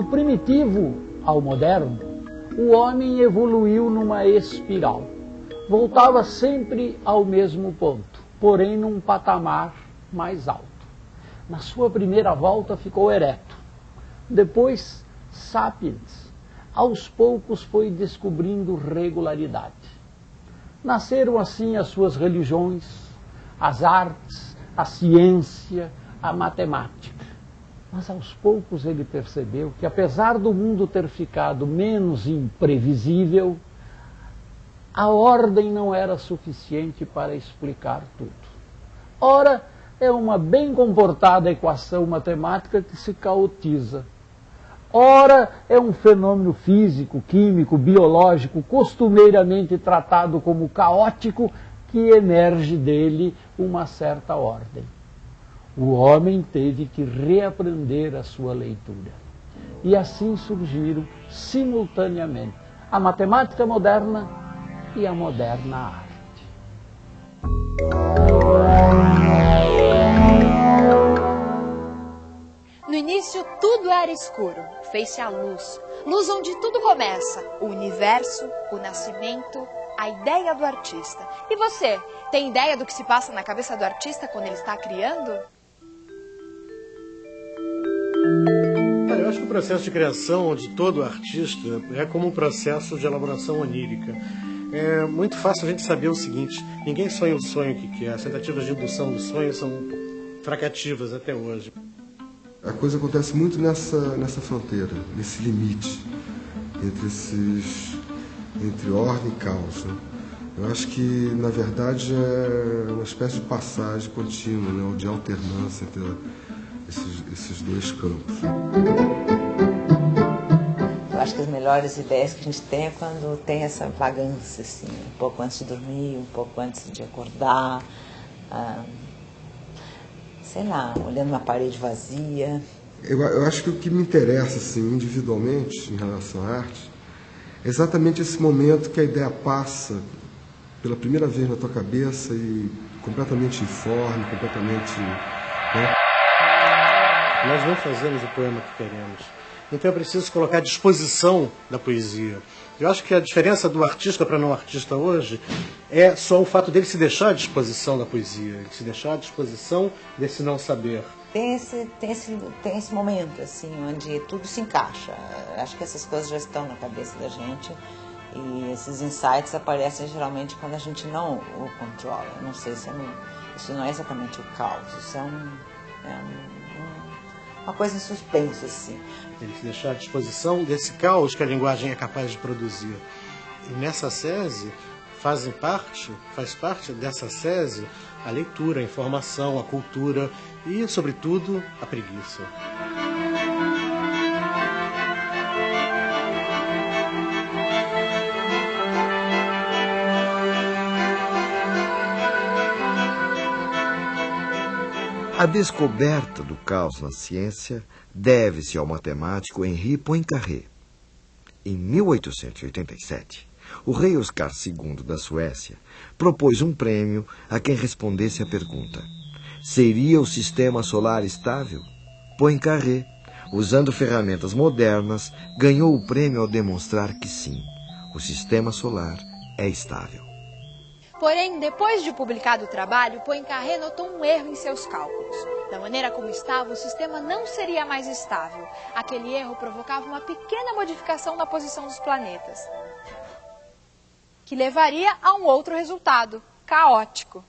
Do primitivo ao moderno, o homem evoluiu numa espiral. Voltava sempre ao mesmo ponto, porém num patamar mais alto. Na sua primeira volta ficou ereto. Depois, sapiens, aos poucos foi descobrindo regularidade. Nasceram assim as suas religiões, as artes, a ciência, a matemática. Mas aos poucos ele percebeu que, apesar do mundo ter ficado menos imprevisível, a ordem não era suficiente para explicar tudo. Ora, é uma bem comportada equação matemática que se caotiza. Ora, é um fenômeno físico, químico, biológico, costumeiramente tratado como caótico, que emerge dele uma certa ordem. O homem teve que reaprender a sua leitura. E assim surgiram, simultaneamente, a matemática moderna e a moderna arte. No início tudo era escuro, fez-se a luz. Luz onde tudo começa, o universo, o nascimento, a ideia do artista. E você, tem ideia do que se passa na cabeça do artista quando ele está criando? Eu acho que o processo de criação de todo artista é como um processo de elaboração onírica. É muito fácil a gente saber o seguinte: ninguém sonha o sonho que quer. As tentativas de indução do sonho são fracativas até hoje. A coisa acontece muito nessa fronteira, nesse limite entre ordem e caos, né? Eu acho que, na verdade, é uma espécie de passagem contínua, né? Ou de alternância entre esses dois campos. Eu acho que as melhores ideias que a gente tem é quando tem essa vagância, assim, um pouco antes de dormir, um pouco antes de acordar, sei lá, olhando uma parede vazia. Eu acho que o que me interessa, assim, individualmente, em relação à arte, é exatamente esse momento que a ideia passa pela primeira vez na tua cabeça e completamente informe, completamente... né? Nós não fazemos o poema que queremos. Então é preciso colocar à disposição da poesia. Eu acho que a diferença do artista para não artista hoje é só o fato dele se deixar à disposição da poesia, se deixar à disposição desse não saber. Tem esse momento, assim, onde tudo se encaixa. Acho que essas coisas já estão na cabeça da gente e esses insights aparecem geralmente quando a gente não o controla. Não sei se isso não é exatamente o caos, isso é uma coisa em suspenso, assim. Ele se deixar à disposição desse caos que a linguagem é capaz de produzir. E nessa sese faz parte dessa sese a leitura, a informação, a cultura e, sobretudo, a preguiça. A descoberta do caos na ciência deve-se ao matemático Henri Poincaré. Em 1887, o rei Oscar II da Suécia propôs um prêmio a quem respondesse à pergunta: seria o sistema solar estável? Poincaré, usando ferramentas modernas, ganhou o prêmio ao demonstrar que sim, o sistema solar é estável. Porém, depois de publicado o trabalho, Poincaré notou um erro em seus cálculos. Da maneira como estava, o sistema não seria mais estável. Aquele erro provocava uma pequena modificação na posição dos planetas, que levaria a um outro resultado, caótico.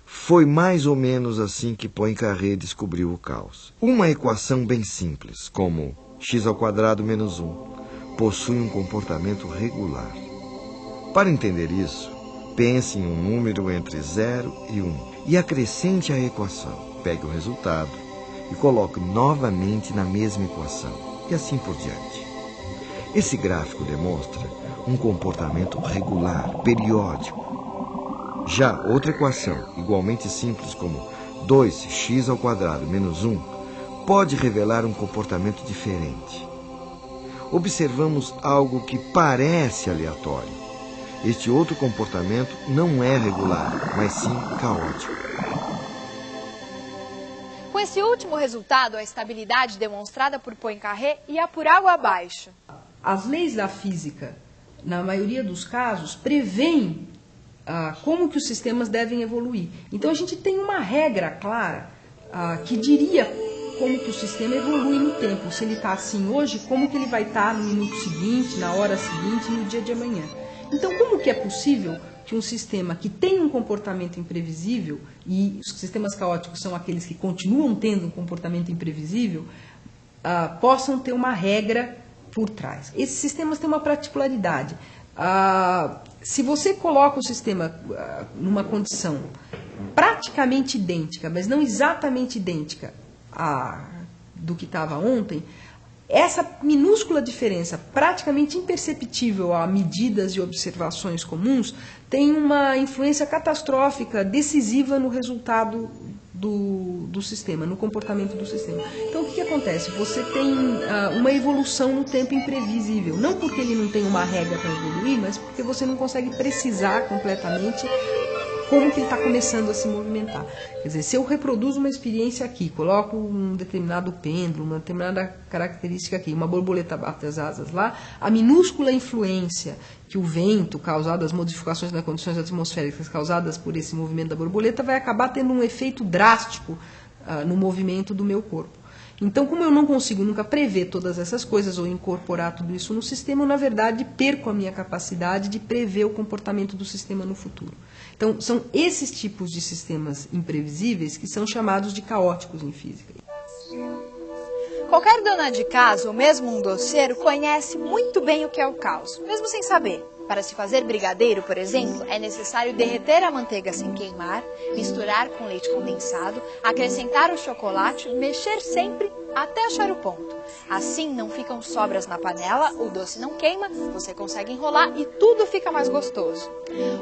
Foi mais ou menos assim que Poincaré descobriu o caos. Uma equação bem simples, como x² menos 1, possui um comportamento regular. Para entender isso, pense em um número entre 0 e 1 e acrescente a equação. Pegue o resultado e coloque novamente na mesma equação e assim por diante. Esse gráfico demonstra um comportamento regular, periódico. Já outra equação, igualmente simples como 2x² menos 1, pode revelar um comportamento diferente. Observamos algo que parece aleatório. Este outro comportamento não é regular, mas sim caótico. Com Nesse último resultado, a estabilidade demonstrada por Poincaré ia por água abaixo. As leis da física, na maioria dos casos, prevêem como que os sistemas devem evoluir. Então a gente tem uma regra clara que diria como que o sistema evolui no tempo. Se ele está assim hoje, como que ele vai estar no minuto seguinte, na hora seguinte, no dia de amanhã. Então como que é possível que um sistema que tem um comportamento imprevisível, e os sistemas caóticos são aqueles que continuam tendo um comportamento imprevisível, possam ter uma regra por trás? Esses sistemas têm uma particularidade. Se você coloca o sistema numa condição praticamente idêntica, mas não exatamente idêntica do que estava ontem, essa minúscula diferença, praticamente imperceptível a medidas e observações comuns, tem uma influência catastrófica, decisiva no resultado do sistema, no comportamento do sistema. Então, o que acontece? Você tem uma evolução no tempo imprevisível. Não porque ele não tem uma regra para evoluir, mas porque você não consegue precisar completamente como que ele está começando a se movimentar. Quer dizer, se eu reproduzo uma experiência aqui, coloco um determinado pêndulo, uma determinada característica aqui, uma borboleta bate as asas lá, a minúscula influência que o vento causado, as modificações nas condições atmosféricas causadas por esse movimento da borboleta vai acabar tendo um efeito drástico no movimento do meu corpo. Então, como eu não consigo nunca prever todas essas coisas ou incorporar tudo isso no sistema, eu, na verdade, perco a minha capacidade de prever o comportamento do sistema no futuro. Então, são esses tipos de sistemas imprevisíveis que são chamados de caóticos em física. Qualquer dona de casa, ou mesmo um doceiro, conhece muito bem o que é o caos, mesmo sem saber. Para se fazer brigadeiro, por exemplo, é necessário derreter a manteiga sem queimar, misturar com leite condensado, acrescentar o chocolate, mexer sempre até achar o ponto. Assim não ficam sobras na panela, o doce não queima, você consegue enrolar e tudo fica mais gostoso.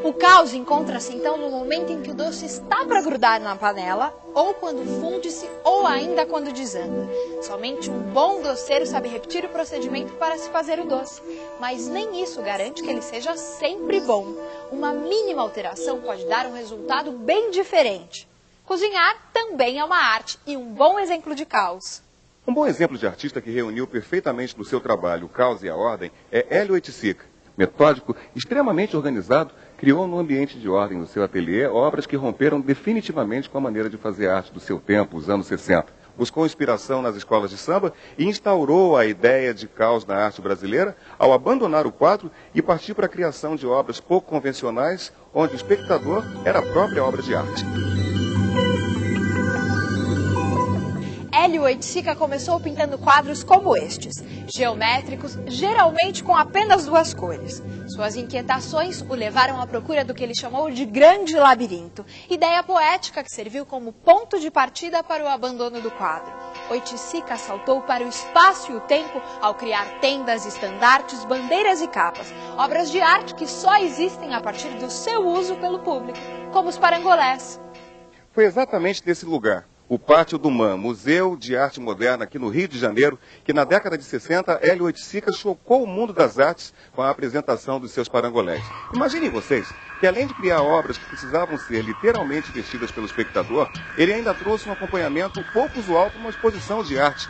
O caos encontra-se então no momento em que o doce está para grudar na panela, ou quando funde-se, ou ainda quando desanda. Somente um bom doceiro sabe repetir o procedimento para se fazer o doce, mas nem isso garante que ele seja sempre bom. Uma mínima alteração pode dar um resultado bem diferente. Cozinhar também é uma arte e um bom exemplo de caos. Um bom exemplo de artista que reuniu perfeitamente no seu trabalho o caos e a ordem é Hélio Oiticica. Metódico, extremamente organizado, criou no ambiente de ordem do seu ateliê obras que romperam definitivamente com a maneira de fazer arte do seu tempo, os anos 60. Buscou inspiração nas escolas de samba e instaurou a ideia de caos na arte brasileira ao abandonar o quadro e partir para a criação de obras pouco convencionais, onde o espectador era a própria obra de arte. Hélio Oiticica começou pintando quadros como estes, geométricos, geralmente com apenas duas cores. Suas inquietações o levaram à procura do que ele chamou de grande labirinto, ideia poética que serviu como ponto de partida para o abandono do quadro. Oiticica saltou para o espaço e o tempo ao criar tendas, estandartes, bandeiras e capas, obras de arte que só existem a partir do seu uso pelo público, como os parangolés. Foi exatamente nesse lugar, o Pátio do MAM, Museu de Arte Moderna aqui no Rio de Janeiro, que na década de 60, Hélio Oiticica chocou o mundo das artes com a apresentação dos seus parangolés. Imaginem vocês que além de criar obras que precisavam ser literalmente vestidas pelo espectador, ele ainda trouxe um acompanhamento pouco usual para uma exposição de arte.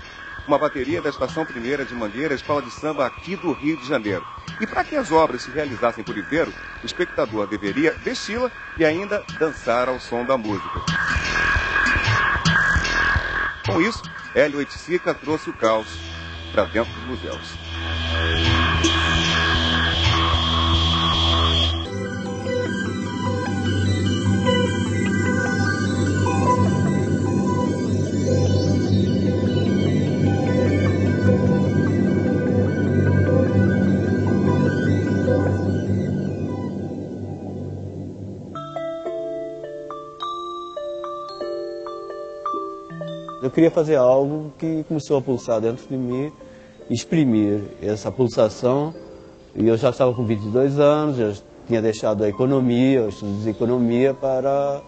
Uma bateria da Estação Primeira de Mangueira, escola de samba aqui do Rio de Janeiro. E para que as obras se realizassem por inteiro, o espectador deveria vesti-la e ainda dançar ao som da música. Com isso, Hélio Oiticica trouxe o caos para dentro dos museus. Eu queria fazer algo que começou a pulsar dentro de mim, exprimir essa pulsação. E eu já estava com 22 anos, já tinha deixado a economia, os estudos de economia, para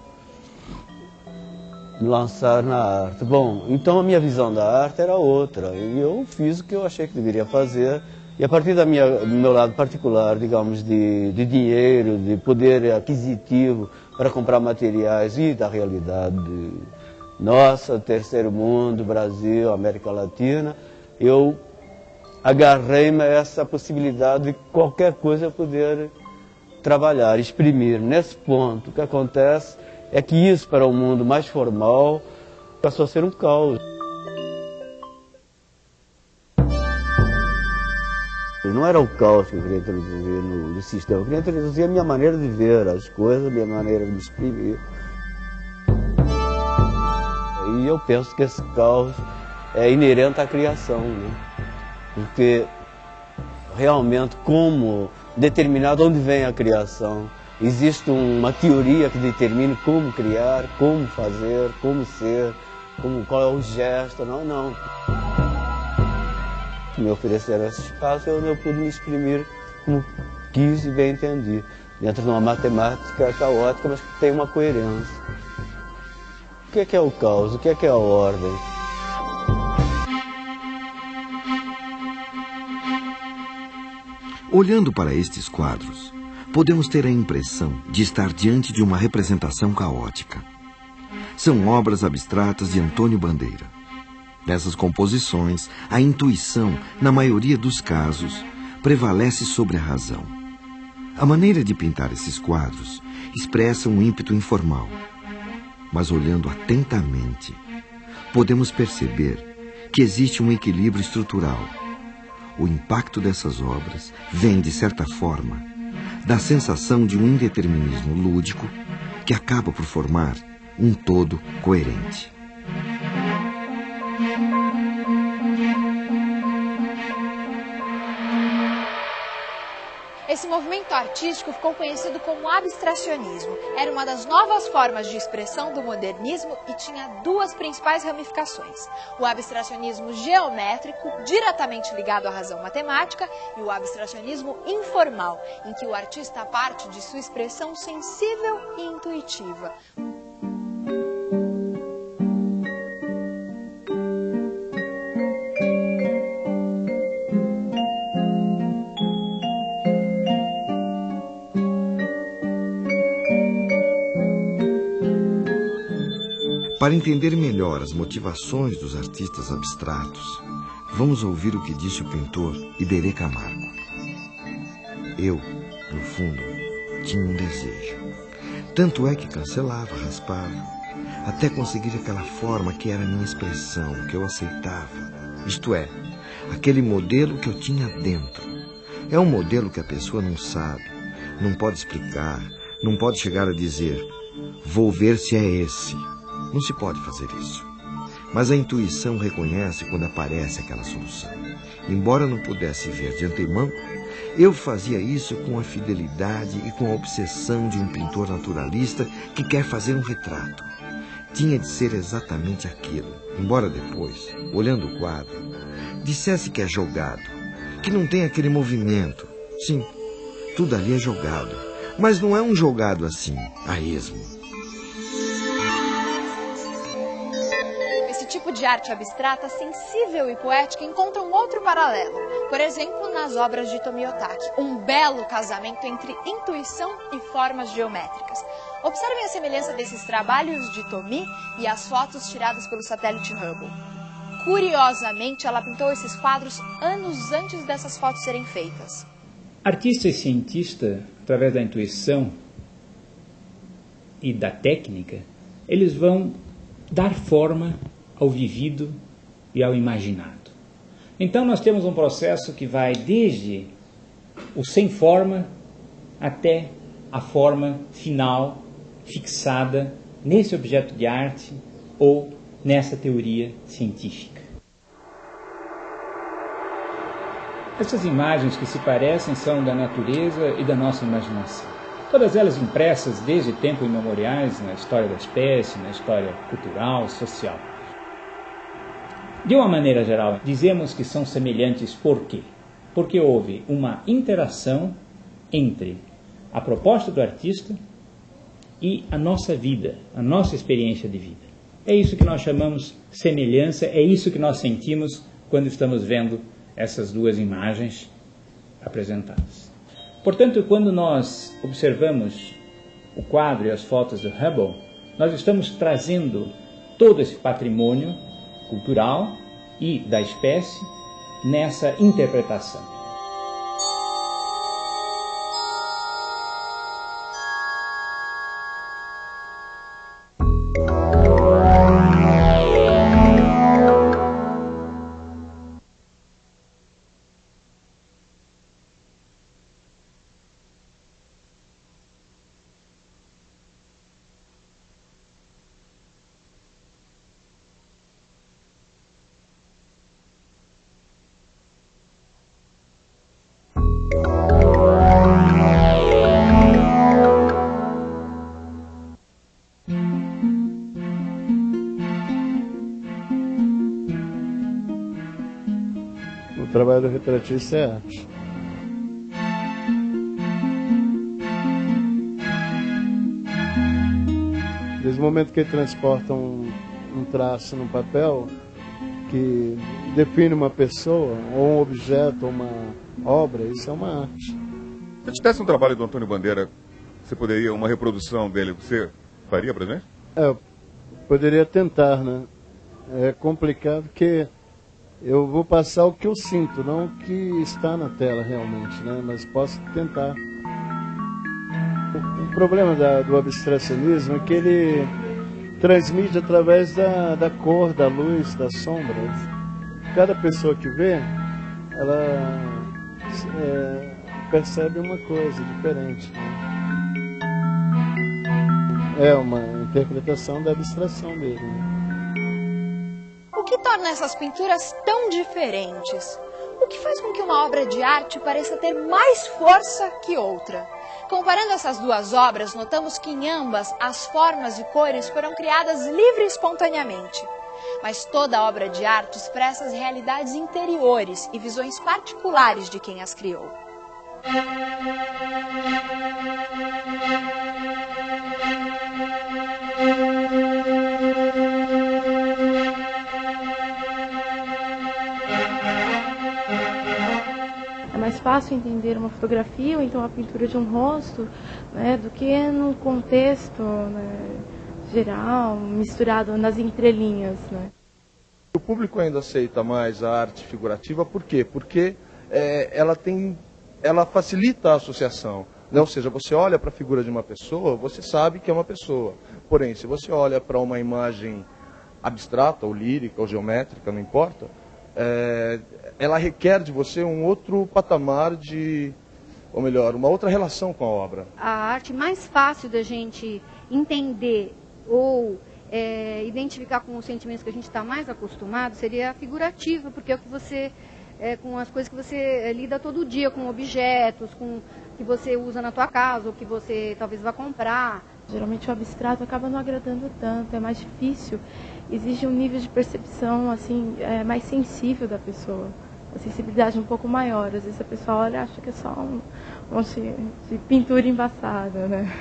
me lançar na arte. Bom, então a minha visão da arte era outra, e eu fiz o que eu achei que deveria fazer. E a partir do meu lado particular, digamos, de dinheiro, de poder aquisitivo para comprar materiais e da realidade nossa, terceiro mundo, Brasil, América Latina, eu agarrei-me a essa possibilidade de qualquer coisa eu poder trabalhar, exprimir. Nesse ponto, o que acontece é que isso para o mundo mais formal passou a ser um caos. Não era o caos que eu queria introduzir no sistema, eu queria introduzir a minha maneira de ver as coisas, a minha maneira de me exprimir. E eu penso que esse caos é inerente à criação, né? Porque realmente como determinado onde vem a criação, existe uma teoria que determine como criar, como fazer, como ser, qual é o gesto, não. Me ofereceram esse espaço, eu pude me exprimir como quis e bem entendi, dentro de uma matemática caótica, mas que tem uma coerência. O que é o caos? O que é a ordem? Olhando para estes quadros, podemos ter a impressão de estar diante de uma representação caótica. São obras abstratas de Antônio Bandeira. Nessas composições, a intuição, na maioria dos casos, prevalece sobre a razão. A maneira de pintar esses quadros expressa um ímpeto informal. Mas olhando atentamente, podemos perceber que existe um equilíbrio estrutural. O impacto dessas obras vem, de certa forma, da sensação de um indeterminismo lúdico que acaba por formar um todo coerente. Esse movimento artístico ficou conhecido como abstracionismo. Era uma das novas formas de expressão do modernismo e tinha duas principais ramificações. O abstracionismo geométrico, diretamente ligado à razão matemática, e o abstracionismo informal, em que o artista parte de sua expressão sensível e intuitiva. Para entender melhor as motivações dos artistas abstratos, vamos ouvir o que disse o pintor Iberê Camargo. Eu, no fundo, tinha um desejo. Tanto é que cancelava, raspava, até conseguir aquela forma que era a minha expressão, que eu aceitava. Isto é, aquele modelo que eu tinha dentro. É um modelo que a pessoa não sabe, não pode explicar, não pode chegar a dizer, vou ver se é esse. Não se pode fazer isso. Mas a intuição reconhece quando aparece aquela solução. Embora não pudesse ver de antemão, eu fazia isso com a fidelidade e com a obsessão de um pintor naturalista que quer fazer um retrato. Tinha de ser exatamente aquilo, embora depois, olhando o quadro, dissesse que é jogado, que não tem aquele movimento. Sim, tudo ali é jogado, mas não é um jogado assim, a esmo. Tipo de arte abstrata, sensível e poética encontra um outro paralelo. Por exemplo, nas obras de Tomiotaki, um belo casamento entre intuição e formas geométricas. Observem a semelhança desses trabalhos de Tomi e as fotos tiradas pelo satélite Hubble. Curiosamente, ela pintou esses quadros anos antes dessas fotos serem feitas. Artista e cientista, através da intuição e da técnica, eles vão dar forma ao vivido e ao imaginado. Então nós temos um processo que vai desde o sem forma até a forma final, fixada nesse objeto de arte ou nessa teoria científica. Essas imagens que se parecem são da natureza e da nossa imaginação. Todas elas impressas desde tempos imemoriais na história da espécie, na história cultural, social. De uma maneira geral, dizemos que são semelhantes por quê? Porque houve uma interação entre a proposta do artista e a nossa vida, a nossa experiência de vida. É isso que nós chamamos semelhança, é isso que nós sentimos quando estamos vendo essas duas imagens apresentadas. Portanto, quando nós observamos o quadro e as fotos do Hubble, nós estamos trazendo todo esse patrimônio cultural e da espécie nessa interpretação. O trabalho do retratista é arte. Desde o momento que ele transporta um traço no papel que define uma pessoa, ou um objeto, ou uma obra, isso é uma arte. Se tivesse um trabalho do Antônio Bandeira, você poderia, uma reprodução dele, você faria pra gente? Eu poderia tentar, né? É complicado porque eu vou passar o que eu sinto, não o que está na tela realmente, né? Mas posso tentar. O problema do abstracionismo é que ele transmite através da cor, da luz, das sombras. Cada pessoa que vê, ela percebe uma coisa diferente, né? É uma interpretação da abstração dele, né? O que torna essas pinturas tão diferentes? O que faz com que uma obra de arte pareça ter mais força que outra? Comparando essas duas obras, notamos que em ambas as formas e cores foram criadas livre e espontaneamente. Mas toda obra de arte expressa as realidades interiores e visões particulares de quem as criou. É mais fácil entender uma fotografia ou então a pintura de um rosto, né, do que no contexto, né, geral, misturado nas entrelinhas, né? O público ainda aceita mais a arte figurativa, por quê? Porque ela facilita a associação, né? Ou seja, você olha para a figura de uma pessoa, você sabe que é uma pessoa. Porém, se você olha para uma imagem abstrata, ou lírica, ou geométrica, não importa, ela requer de você um outro patamar ou melhor, uma outra relação com a obra. A arte mais fácil da gente entender ou identificar com os sentimentos que a gente está mais acostumado seria a figurativa, porque é o que você, com as coisas que você lida todo dia, com objetos, com que você usa na tua casa, ou que você talvez vá comprar. Geralmente o abstrato acaba não agradando tanto, é mais difícil, exige um nível de percepção assim, mais sensível da pessoa, a sensibilidade um pouco maior. Às vezes a pessoa olha e acha que é só um monte de pintura embaçada, né?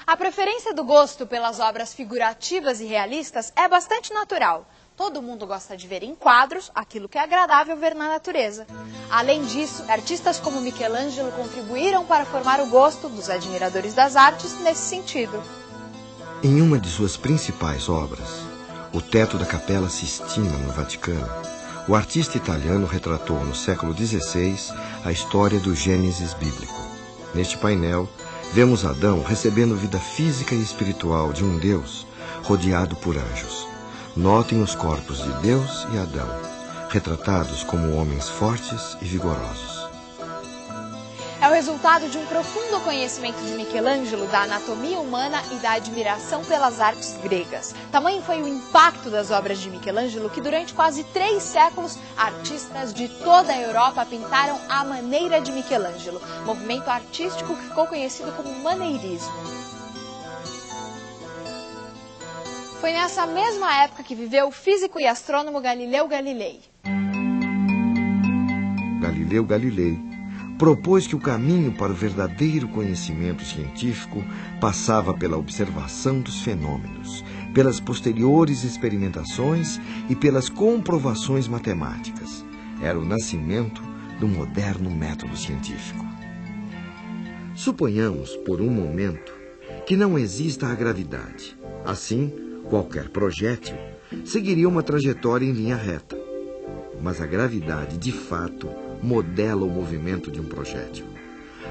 A preferência do gosto pelas obras figurativas e realistas é bastante natural. Todo mundo gosta de ver em quadros aquilo que é agradável ver na natureza. Além disso, artistas como Michelangelo contribuíram para formar o gosto dos admiradores das artes nesse sentido. Em uma de suas principais obras, O Teto da Capela Sistina, no Vaticano, o artista italiano retratou no século XVI a história do Gênesis bíblico. Neste painel, vemos Adão recebendo vida física e espiritual de um Deus rodeado por anjos. Notem os corpos de Deus e Adão, retratados como homens fortes e vigorosos. É o resultado de um profundo conhecimento de Michelangelo da anatomia humana e da admiração pelas artes gregas. Tamanho foi o impacto das obras de Michelangelo que durante quase 3 séculos artistas de toda a Europa pintaram à maneira de Michelangelo, movimento artístico que ficou conhecido como maneirismo. Foi nessa mesma época que viveu o físico e astrônomo Galileu Galilei. Galileu Galilei propôs que o caminho para o verdadeiro conhecimento científico passava pela observação dos fenômenos, pelas posteriores experimentações e pelas comprovações matemáticas. Era o nascimento do moderno método científico. Suponhamos, por um momento, que não exista a gravidade. Assim, qualquer projétil seguiria uma trajetória em linha reta. Mas a gravidade, de fato, modela o movimento de um projétil.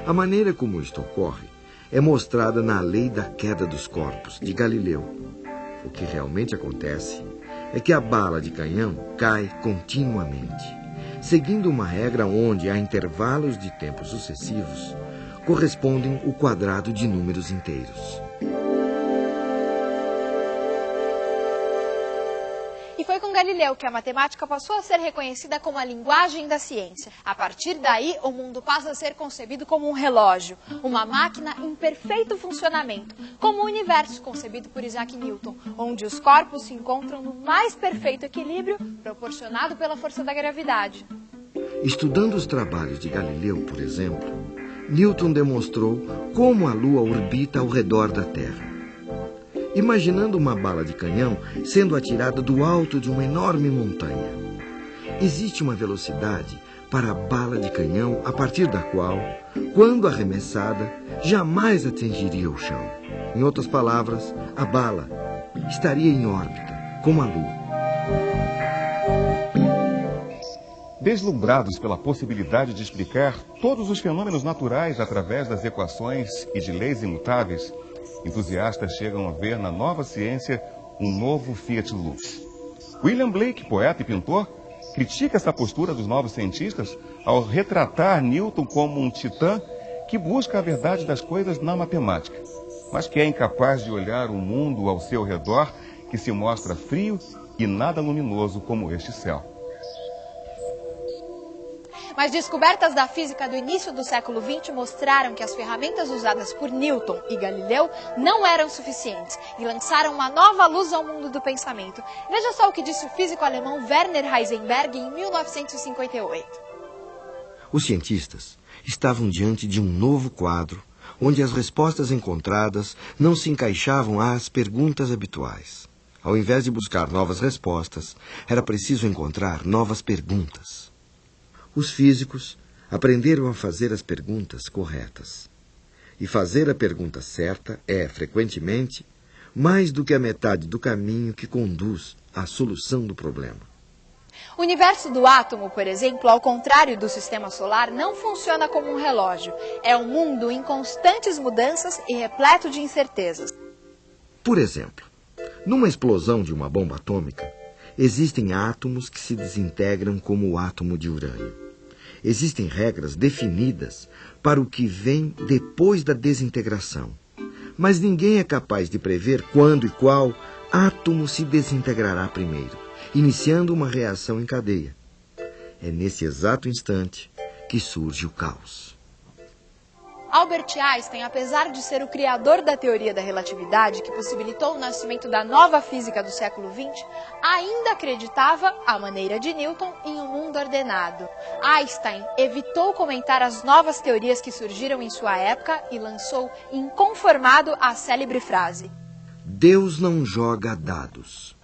A maneira como isto ocorre é mostrada na lei da queda dos corpos, de Galileu. O que realmente acontece é que a bala de canhão cai continuamente, seguindo uma regra onde, a intervalos de tempo sucessivos, correspondem o quadrado de números inteiros. E foi com Galileu que a matemática passou a ser reconhecida como a linguagem da ciência. A partir daí, o mundo passa a ser concebido como um relógio, uma máquina em perfeito funcionamento, como o universo concebido por Isaac Newton, onde os corpos se encontram no mais perfeito equilíbrio proporcionado pela força da gravidade. Estudando os trabalhos de Galileu, por exemplo, Newton demonstrou como a Lua orbita ao redor da Terra. Imaginando uma bala de canhão sendo atirada do alto de uma enorme montanha. Existe uma velocidade para a bala de canhão a partir da qual, quando arremessada, jamais atingiria o chão. Em outras palavras, a bala estaria em órbita, como a Lua. Deslumbrados pela possibilidade de explicar todos os fenômenos naturais através das equações e de leis imutáveis, entusiastas chegam a ver na nova ciência um novo Fiat Lux. William Blake, poeta e pintor, critica essa postura dos novos cientistas ao retratar Newton como um titã que busca a verdade das coisas na matemática, mas que é incapaz de olhar o mundo ao seu redor, que se mostra frio e nada luminoso como este céu. Mas descobertas da física do início do século XX mostraram que as ferramentas usadas por Newton e Galileu não eram suficientes e lançaram uma nova luz ao mundo do pensamento. Veja só o que disse o físico alemão Werner Heisenberg em 1958. Os cientistas estavam diante de um novo quadro, onde as respostas encontradas não se encaixavam às perguntas habituais. Ao invés de buscar novas respostas, era preciso encontrar novas perguntas. Os físicos aprenderam a fazer as perguntas corretas. E fazer a pergunta certa é, frequentemente, mais do que a metade do caminho que conduz à solução do problema. O universo do átomo, por exemplo, ao contrário do sistema solar, não funciona como um relógio. É um mundo em constantes mudanças e repleto de incertezas. Por exemplo, numa explosão de uma bomba atômica, existem átomos que se desintegram como o átomo de urânio. Existem regras definidas para o que vem depois da desintegração. Mas ninguém é capaz de prever quando e qual átomo se desintegrará primeiro, iniciando uma reação em cadeia. É nesse exato instante que surge o caos. Albert Einstein, apesar de ser o criador da teoria da relatividade, que possibilitou o nascimento da nova física do século XX, ainda acreditava, à maneira de Newton, em um mundo ordenado. Einstein evitou comentar as novas teorias que surgiram em sua época e lançou inconformado a célebre frase: Deus não joga dados.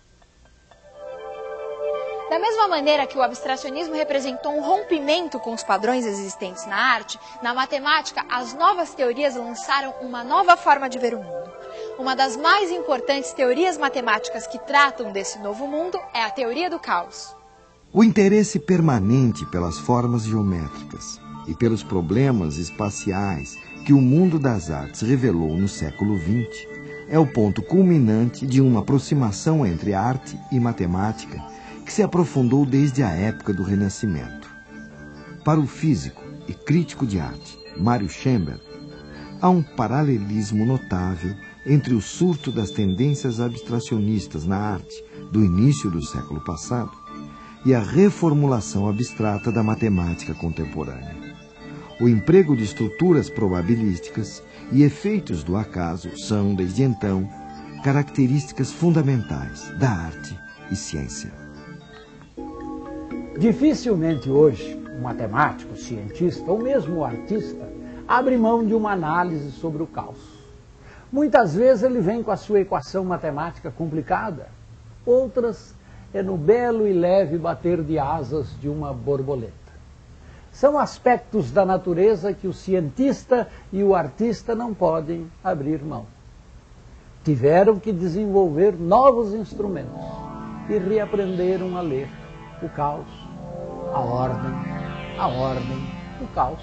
Da mesma maneira que o abstracionismo representou um rompimento com os padrões existentes na arte, na matemática, as novas teorias lançaram uma nova forma de ver o mundo. Uma das mais importantes teorias matemáticas que tratam desse novo mundo é a teoria do caos. O interesse permanente pelas formas geométricas e pelos problemas espaciais que o mundo das artes revelou no século XX é o ponto culminante de uma aproximação entre arte e matemática que se aprofundou desde a época do Renascimento. Para o físico e crítico de arte, Mário Schember, há um paralelismo notável entre o surto das tendências abstracionistas na arte do início do século passado e a reformulação abstrata da matemática contemporânea. O emprego de estruturas probabilísticas e efeitos do acaso são, desde então, características fundamentais da arte e ciência. Dificilmente hoje um matemático, cientista ou mesmo um artista abre mão de uma análise sobre o caos. Muitas vezes ele vem com a sua equação matemática complicada, outras é no belo e leve bater de asas de uma borboleta. São aspectos da natureza que o cientista e o artista não podem abrir mão. tiveram que desenvolver novos instrumentos e reaprenderam a ler o caos, a ordem, o caos.